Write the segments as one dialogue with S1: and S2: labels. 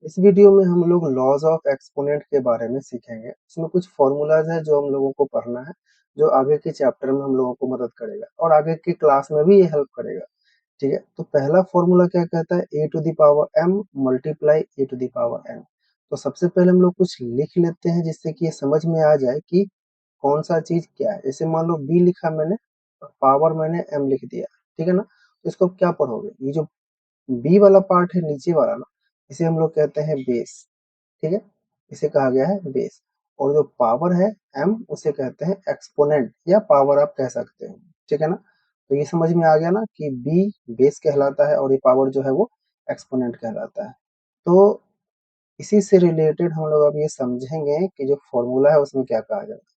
S1: इस वीडियो में हम लोग लॉज ऑफ एक्सपोनेंट के बारे में सीखेंगे। इसमें कुछ फॉर्मूलाज है जो हम लोगों को पढ़ना है, जो आगे के चैप्टर में हम लोगों को मदद करेगा और आगे की क्लास में भी ये हेल्प करेगा। ठीक है, तो पहला फॉर्मूला क्या कहता है, A to the power M multiply A to the power N. तो सबसे पहले हम लोग कुछ लिख लेते हैं जिससे कि ये समझ में आ जाए कि कौन सा चीज क्या है। जैसे मान लो बी लिखा मैंने और पावर मैंने एम लिख दिया। ठीक है ना, तो इसको आप क्या पढ़ोगे, ये जो बी वाला पार्ट है नीचे वाला ना, इसे हम लोग कहते हैं बेस। ठीक है, इसे कहा गया है बेस। और जो पावर है एम उसे कहते हैं एक्सपोनेंट या पावर आप कह सकते हो। ठीक है ना, तो ये समझ में आ गया ना कि बी बेस कहलाता है और ये पावर जो है वो एक्सपोनेंट कहलाता है। तो इसी से रिलेटेड हम लोग अब ये समझेंगे कि जो फॉर्मूला है उसमें क्या कहा जाता है।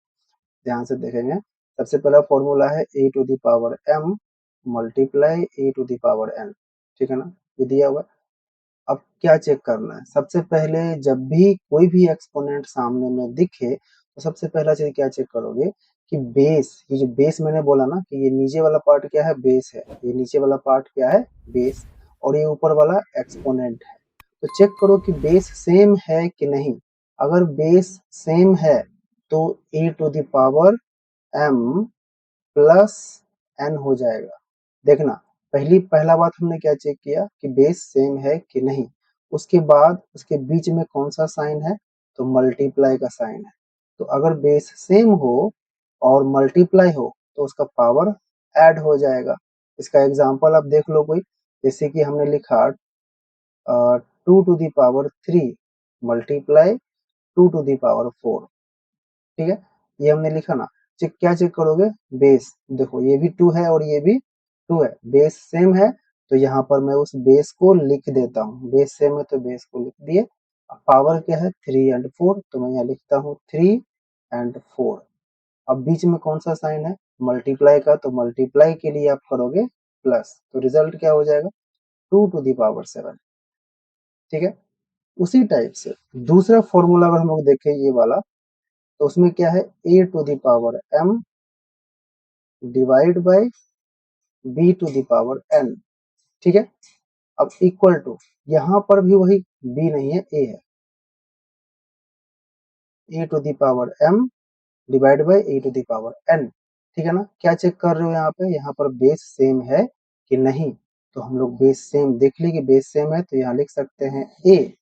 S1: ध्यान से देखेंगे। सबसे पहला फॉर्मूला है A to the power M multiply A to the power N. ठीक है ना, ये दिया हुआ है। अब क्या चेक करना है, सबसे पहले जब भी कोई भी एक्सपोनेंट सामने में दिखे तो सबसे पहला चीज क्या चेक करोगे कि बेस, ये जो बेस मैंने बोला ना कि ये नीचे वाला पार्ट क्या है, बेस है। ये नीचे वाला पार्ट क्या है, बेस। और ये ऊपर वाला एक्सपोनेंट है। तो चेक करो कि बेस सेम है कि नहीं। अगर बेस सेम है तो ए to the power M plus N हो जाएगा। देखना, पहला बात हमने क्या चेक किया कि बेस सेम है कि नहीं। उसके बाद उसके बीच में कौन सा साइन है, तो मल्टीप्लाई का साइन है। तो अगर बेस सेम हो और मल्टीप्लाई हो तो उसका पावर ऐड हो जाएगा। इसका एग्जांपल आप देख लो कोई, जैसे कि हमने लिखा 2 to the power 3 multiply 2 to the power 4। ठीक है, ये हमने लिखा ना। क्या चेक करोगे, बेस। देखो ये भी 2 है और ये भी 2 है, बेस सेम है। तो यहाँ पर मैं उस बेस को लिख देता हूँ, बेस सेम है तो बेस को लिख दिए। अब पावर क्या है, 3 and 4, तो मैं यहाँ लिखता हूँ 3 and 4। अब बीच में कौन सा साइन है, मल्टीप्लाई का, तो मल्टीप्लाई के लिए आप करोगे प्लस, तो रिजल्ट क्या हो जाएगा, 2 to the power 7। ठीक है, उसी टाइप से दूसरा फॉर्मूला अगर हम लोग देखें ये वाला, तो उसमें क्या है, A to the power M divide by B to the power N. ठीक है, अब इक्वल टू, यहां पर भी वही बी नहीं है, ए है। A to the power M divide by A to the power N. ठीक है ना, क्या चेक कर रहे हो यहाँ पे, यहाँ पर बेस सेम है कि नहीं। तो हम लोग बेस सेम देख ली कि बेस सेम है, तो यहाँ लिख सकते हैं ए।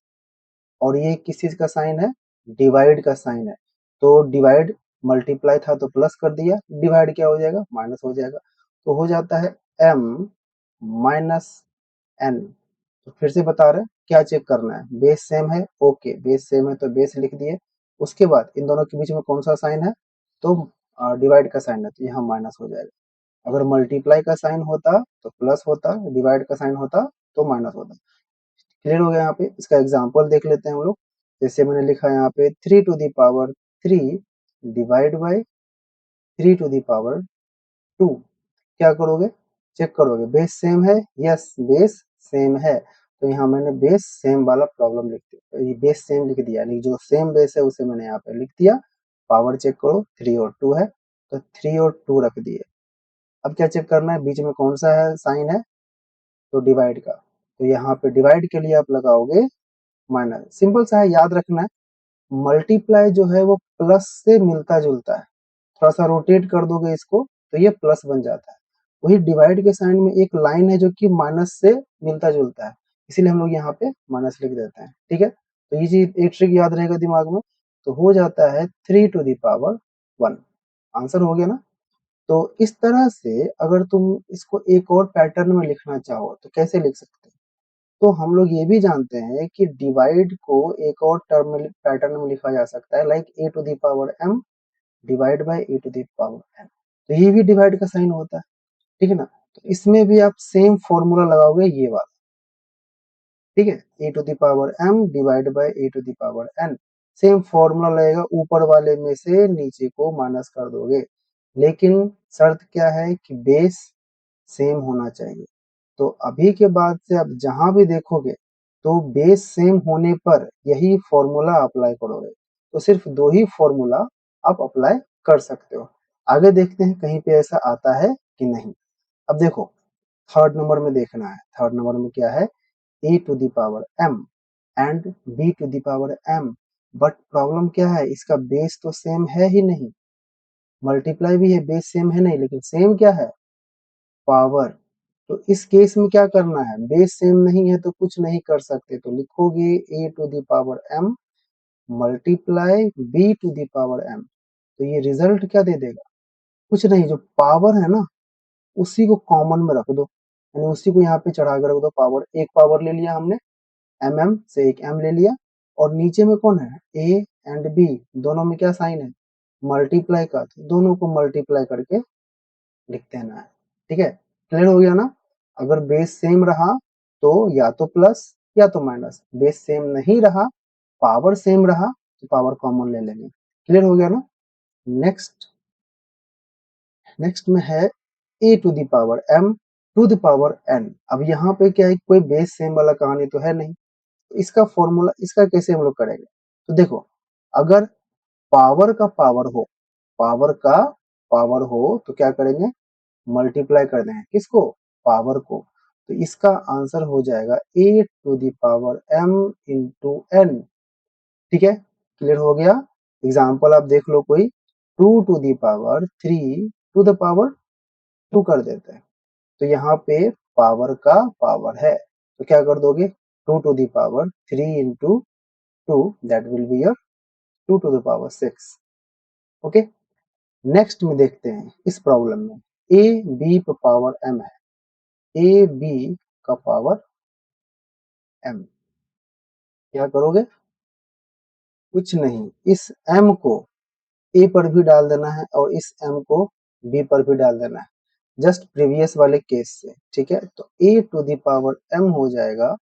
S1: और ये किस चीज का साइन है, डिवाइड का साइन है। तो डिवाइड मल्टीप्लाई था तो प्लस कर दिया, डिवाइड क्या हो जाएगा, माइनस हो जाएगा। तो हो जाता है एम माइनस एन। तो फिर से बता रहे हैं क्या चेक करना है, बेस सेम है, ओके बेस सेम है तो बेस लिख दिए। उसके बाद इन दोनों के बीच में कौन सा साइन है, तो डिवाइड का साइन है, तो यहाँ माइनस हो जाएगा। अगर मल्टीप्लाई का साइन होता तो प्लस होता, डिवाइड का साइन होता तो माइनस होता। क्लियर हो गया। यहाँ पे इसका एग्जांपल देख लेते हैं हम लोग। जैसे मैंने लिखा है यहाँ पे 3 to the power 3 divide by 3 to the power 2। क्या करोगे, चेक करोगे बेस सेम है, यस बेस सेम है। तो यहाँ मैंने बेस सेम वाला प्रॉब्लम लिख दिया, ये बेस सेम लिख दिया, यानी जो सेम बेस है उसे मैंने यहाँ पे लिख दिया। पावर चेक करो 3 और 2 है, तो 3 और 2 रख दिए। अब क्या चेक करना है, बीच में कौन सा है साइन है, तो डिवाइड का। तो यहाँ पे डिवाइड के लिए आप लगाओगे माइनस। सिंपल सा है, याद रखना है। मल्टीप्लाई जो है वो प्लस से मिलता जुलता है। थोड़ा सा रोटेट कर दोगे इसको तो ये प्लस बन जाता है। वही डिवाइड के साइन में एक लाइन है जो कि माइनस से मिलता जुलता है, इसीलिए हम लोग यहाँ पे माइनस लिख देते हैं। ठीक है, तो ये चीज एक ट्रिक याद रहेगा दिमाग में। तो हो जाता है 3 to the power 1। आंसर हो गया ना। तो इस तरह से अगर तुम इसको एक और पैटर्न में लिखना चाहो तो कैसे लिख सकते हो, तो हम लोग ये भी जानते हैं कि डिवाइड को एक और टर्म में पैटर्न में लिखा जा सकता है, like a to the power M divide by A to the power N. तो ये भी डिवाइड का साइन होता है। ठीक है ना, तो इसमें भी आप सेम फॉर्मूला लगाओगे ये वाला। ठीक है, A to the power M divide by A to the power N. Same formula लगेगा, ऊपर वाले में से नीचे को माइनस कर दोगे। लेकिन शर्त क्या है कि बेस सेम होना चाहिए। तो अभी के बाद से आप जहां भी देखोगे तो बेस सेम होने पर यही फॉर्मूला अप्लाई करोगे। तो सिर्फ दो ही फॉर्मूला आप अप्लाई कर सकते हो। आगे देखते हैं कहीं पे ऐसा आता है कि नहीं। अब देखो, थर्ड नंबर में देखना है। थर्ड नंबर में क्या है, A to the power M and B to the power M. But problem क्या है, इसका बेस तो सेम है ही नहीं, मल्टीप्लाई भी है, बेस सेम है नहीं, लेकिन सेम क्या है, पावर। तो इस केस में क्या करना है, बेस सेम नहीं है तो कुछ नहीं कर सकते, तो लिखोगे A to the power M multiply B to the power M. तो ये रिजल्ट क्या दे देगा, कुछ नहीं, जो पावर है ना उसी को कॉमन में रख दो, यानी उसी को यहाँ पे चढ़ा के रख दो, पावर, एक पावर ले लिया हमने, एम एम से एक एम ले लिया, और नीचे में कौन है, ए एंड बी, दोनों में क्या साइन है, मल्टीप्लाई का, तो दोनों को मल्टीप्लाई करके लिख देना है। ठीक है, क्लियर हो गया ना। अगर बेस सेम रहा तो या तो प्लस या तो माइनस, बेस सेम नहीं रहा, पावर सेम रहा, तो पावर कॉमन ले लेंगे। क्लियर हो गया ना। नेक्स्ट, नेक्स्ट में है A to the power M to the power N. अब यहाँ पे क्या है, कोई बेस सेम वाला कहानी तो है नहीं, तो इसका फॉर्मूला, इसका कैसे हम लोग करेंगे, तो देखो, अगर पावर का पावर हो, पावर का पावर हो तो क्या करेंगे, मल्टीप्लाई कर देंगे किसको, पावर को। तो इसका आंसर हो जाएगा A to the power M into N. ठीक है, क्लियर हो गया। एग्जाम्पल आप देख लो कोई, two to the power three to the power two कर देते हैं, तो यहाँ पे पावर का पावर है, तो क्या कर दोगे, two to the power three into two, that will be your two to the power six. Okay, next में देखते हैं इस प्रॉब्लम में, ए बी पर पावर एम है, ए बी का पावर एम, क्या करोगे, कुछ नहीं, इस एम को ए पर भी डाल देना है और इस एम को बी पर भी डाल देना है, जस्ट प्रीवियस वाले केस से। ठीक है, तो ए टू द पावर एम हो जाएगा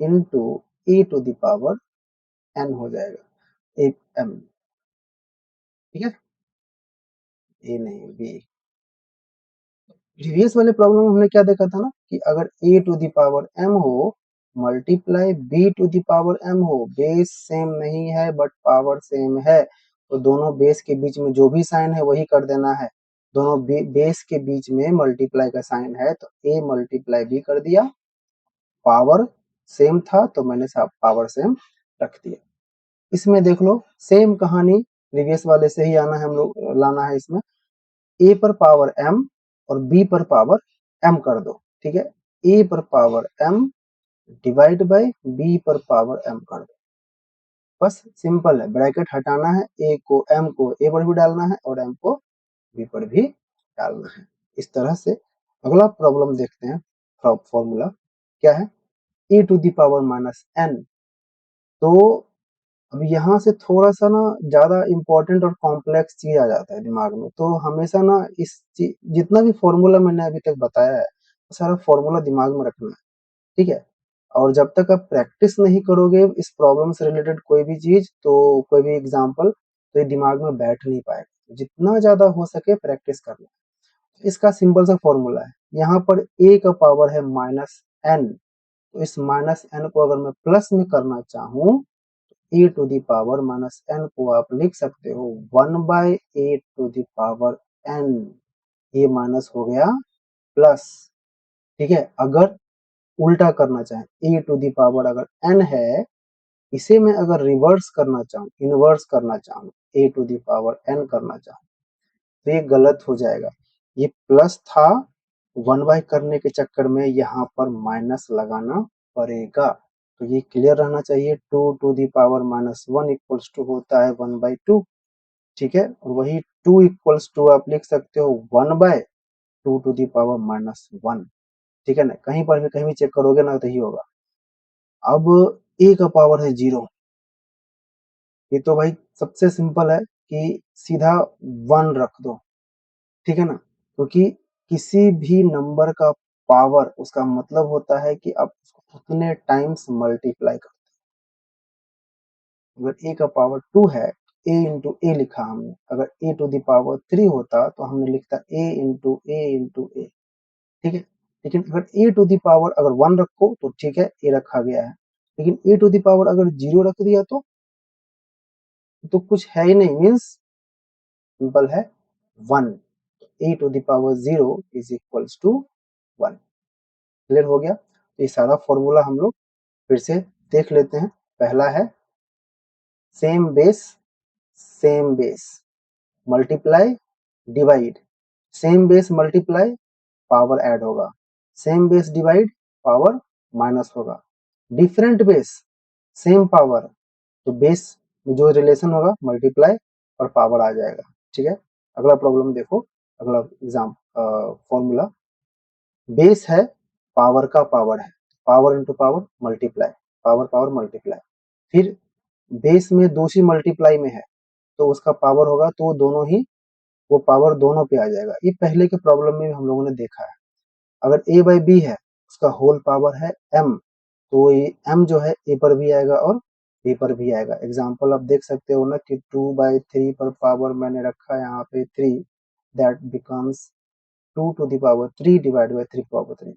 S1: into a to the power n हो जाएगा, ए एम। ठीक है, ए नहीं बी। प्रीवियस वाले प्रॉब्लम में हमने क्या देखा था ना, कि अगर a to the power m हो multiply b to the power m हो, बेस सेम नहीं है बट पावर सेम है, तो दोनों बेस के बीच में जो भी साइन है वही कर देना है, दोनों बेस के बीच में मल्टीप्लाई का साइन है, तो a मल्टीप्लाई b कर दिया, पावर सेम था तो मैंने पावर सेम रख दिया। इसमें देख लो सेम कहानी, प्रीवियस वाले से ही आना है, हम लोग लाना है इसमें, ए पर पावर m और b पर पावर m कर दो। ठीक है, a पर power m divide by b पर पावर m कर दो, बस सिंपल है, ब्रैकेट हटाना है, a को m को a पर भी डालना है और m को b पर भी डालना है। इस तरह से अगला प्रॉब्लम देखते हैं, फॉर्मूला क्या है, e to the power minus n। तो अब यहाँ से थोड़ा सा ना ज्यादा इंपॉर्टेंट और कॉम्प्लेक्स चीज आ जाता है दिमाग में, तो हमेशा ना जितना भी फॉर्मूला मैंने अभी तक बताया है वो सारा फॉर्मूला दिमाग में रखना है। ठीक है, और जब तक आप प्रैक्टिस नहीं करोगे इस प्रॉब्लम से रिलेटेड कोई भी चीज, तो कोई भी एग्जाम्पल, तो ये दिमाग में बैठ नहीं पाएगा, जितना ज्यादा हो सके प्रैक्टिस करना। इसका सिंपल सा फॉर्मूला है, यहाँ पर a का पावर है माइनस n, तो इस माइनस n को अगर मैं प्लस में करना चाहूँ, A to the power minus N को आप लिख सकते हो one by A to the power N, ये माइनस हो गया प्लस। ठीक है, अगर उल्टा करना चाहें, ए टू द पावर अगर एन है, इसे मैं अगर रिवर्स करना चाहूँ, इनवर्स करना चाहूँ, A to the power N करना चाहूँ, तो ये गलत हो जाएगा, ये प्लस था, वन बाय करने के चक्कर में यहाँ पर माइनस लगाना पड़ेगा, तो ये क्लियर रहना चाहिए, two to the power minus one equals two होता है वन बाई टू। ठीक है, और वही टू इक्वल्स टू आप लिख सकते हो one by two to the power minus one. ठीक है ना, कहीं पर भी कहीं भी चेक करोगे ना तो ही होगा। अब ए का पावर है जीरो, ये तो भाई सबसे सिंपल है कि सीधा वन रख दो। ठीक है ना, क्योंकि किसी भी नंबर का पावर उसका मतलब होता है कि आप उसको उतने टाइम्स मल्टीप्लाई कर, अगर ए का पावर टू है, ए इंटू ए लिखा हमने, अगर a to the power three होता तो हमने लिखता ए इंटू ए इंटू ए। ठीक है, लेकिन अगर ए टू द पावर अगर वन रखो तो ठीक है, ए रखा गया है, लेकिन ए टू द पावर अगर जीरो रख दिया तो कुछ है ही नहीं, मीन्स सिंपल है one, a to the power zero is equals to one. Clear हो गया, तो ये सारा फॉर्मूला हम लोग फिर से देख लेते हैं। पहला है same base multiply divide, same base multiply power add होगा, same base divide power minus होगा, डिफरेंट बेस सेम पावर, तो बेस में जो रिलेशन होगा मल्टीप्लाई और पावर आ जाएगा। ठीक है, अगला प्रॉब्लम देखो, अगला एग्जाम फॉर्मूला, बेस है पावर का पावर है, power into power multiply, power power multiply, फिर बेस में 2 सी मल्टीप्लाई में है तो उसका पावर होगा तो दोनों ही, वो पावर दोनों पे आ जाएगा। ये पहले के प्रॉब्लम में हम लोगों ने देखा है। अगर a बाई बी है उसका होल पावर है m, तो ये m जो है a पर भी आएगा और b पर भी आएगा। एग्जाम्पल आप देख सकते हो ना कि 2/3 पर पावर मैंने रखा है यहाँ पे 3, that becomes 2 to the power 3 divide by 3 power 3।